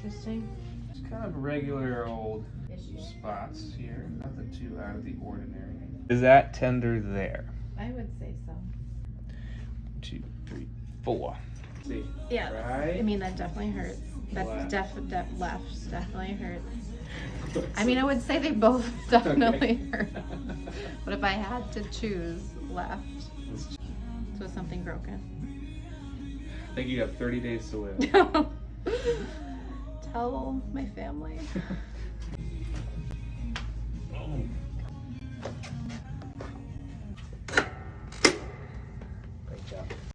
interesting. It's kind of regular old spots here, nothing too out of the ordinary. Is that tender there? I would say so. 2, 3, 4. See. Yeah, Right. I mean, that definitely hurts. That's Left. left definitely hurts. I mean, I would say they both definitely hurt. But if I had to choose, left. So something broken. I think you have 30 days to live. Tell my family.